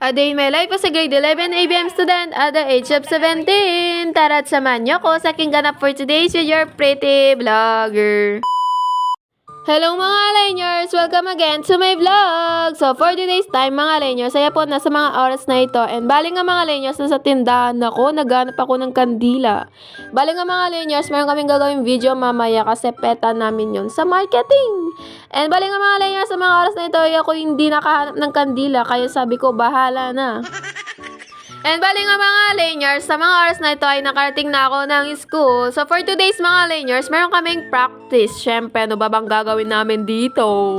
A day in my life as a grade 11 ABM student at the age of 17. Tara't samahan niyo ko sa aking ganap for today's with your pretty vlogger. Hello mga Lainers! Welcome again to my vlog! So for today's time mga Lainers, saya po na sa mga oras na ito. And bali nga mga Lainers, nasa tindahan ako, naghanap ako ng kandila. Bali nga mga Lainers, meron kaming gagawin video mamaya kasi peta namin yun sa marketing. And bali nga mga Lainers, sa mga oras na ito, ako hindi nakahanap ng kandila, kaya sabi ko, bahala na. And bali nga mga Lainers, sa mga oras na ito ay nakarating na ako ng school. So for today's mga Lainers, meron kaming practice. Syempre, ano ba bang gagawin namin dito?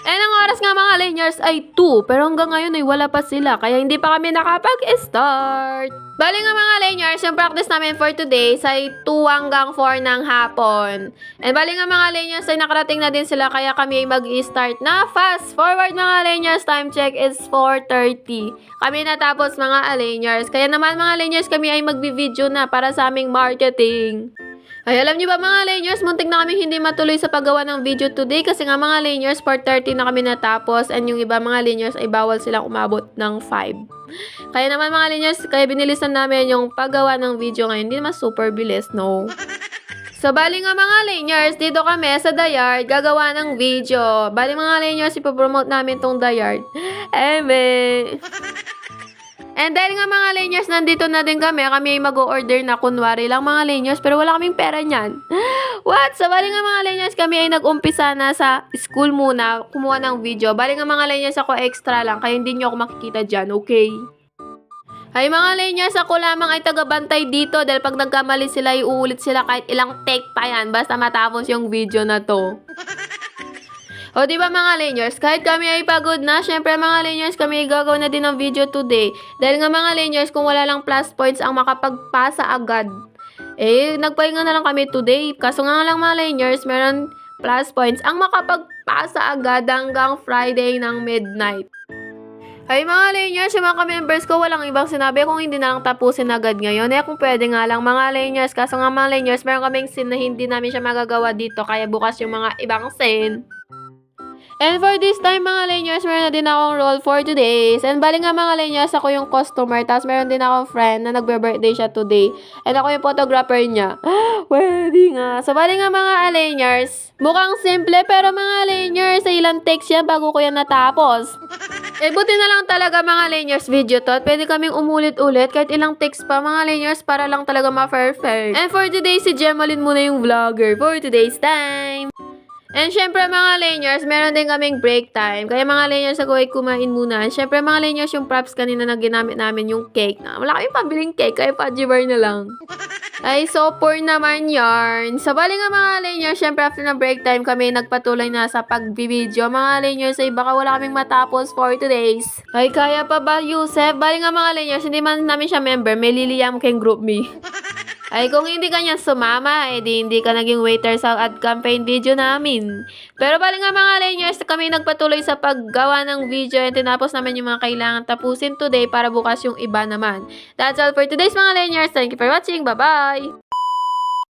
And ang oras nga mga Lainers ay 2, pero hanggang ngayon ay wala pa sila, kaya hindi pa kami nakapag-start. Bali nga mga Lainers, yung practice namin for today ay 2 hanggang 4 ng hapon. And bali nga mga Lainers ay nakarating na din sila, kaya kami ay mag-i-start na. Fast forward mga Lainers, time check is 4:30. Kami natapos mga Lainers, kaya naman mga Lainers kami ay magbi-video na para sa aming marketing. Ay, alam niyo ba mga Lainers, muntik na kami hindi matuloy sa paggawa ng video today kasi nga mga Lainers, 4:30 na kami natapos and yung iba mga Lainers ay bawal silang umabot ng 5. Kaya naman mga Lainers, kaya binilisan namin yung paggawa ng video ngayon. Hindi naman super bilis, no? So, bali nga mga Lainers, dito kami sa The Yard, gagawa ng video. Bali mga Lainers, ipopromote namin tong The Yard. And dahil nga mga Lainers, nandito na din kami ay mag-o-order na kunwari lang mga Lainers, pero wala kaming pera niyan. What? So, bali nga mga Lainers, kami ay nag-umpisa na sa school muna, kumuha ng video. Bali nga mga Lainers, ako extra lang, kaya hindi nyo ako makikita dyan, okay? Ay mga Lainers, ako lamang ay tagabantay dito dahil pag nagkamali sila, iuulit sila kahit ilang take pa yan, basta matapos yung video na to. O diba mga Lainers, kahit kami ay pagod na, syempre mga Lainers, kami ay gagawin na din ng video today. Dahil nga mga Lainers, kung wala lang plus points ang makapagpasa agad, nagpahinga na lang kami today. Kaso nga lang mga Lainers, meron plus points ang makapagpasa agad hanggang Friday ng midnight. Ay mga Lainers, yung mga members ko, walang ibang sinabi kung hindi na lang tapusin agad ngayon. Kung pwede nga lang mga Lainers, kaso nga mga Lainers, meron kaming scene na hindi namin siya magagawa dito, kaya bukas yung mga ibang scene. And for this time mga Lainers, meron na din akong role for today. And bali nga mga Lainers, ako yung customer. Tapos meron din akong friend na nagbe-birthday siya today. And ako yung photographer niya. Pwede nga. So bali nga mga Lainers, mukhang simple pero mga Lainers, sa ilang takes yan bago ko yan natapos. Buti na lang talaga mga Lainers video to. At pwede kaming umulit-ulit kahit ilang takes pa mga Lainers para lang talaga ma-perfect. And for today, si Gemalyn muna yung vlogger for today's time. And syempre mga Lainers, meron din kaming break time. Kaya mga Lainers, ako ay kumain muna. And syempre mga Lainers, yung props kanina na ginamit namin yung cake. Wala kaming pabiling cake, kaya fudgy bar na lang. Ay, so poor naman yarn. So bali nga mga Lainers, syempre after ng break time, kami nagpatuloy na sa pagbibideo. Mga Lainers, ay baka wala kaming matapos for today's. Ay, kaya pa ba Yusef? Bali nga mga Lainers, hindi man namin siya member, may liliyam kayong group me. Ay, kung hindi ka niya sumama, hindi ka naging waiter sa ad campaign video namin. Pero bali nga mga Lainers, kami nagpatuloy sa paggawa ng video and tinapos naman yung mga kailangan tapusin today para bukas yung iba naman. That's all for today's mga Lainers. Thank you for watching. Bye-bye!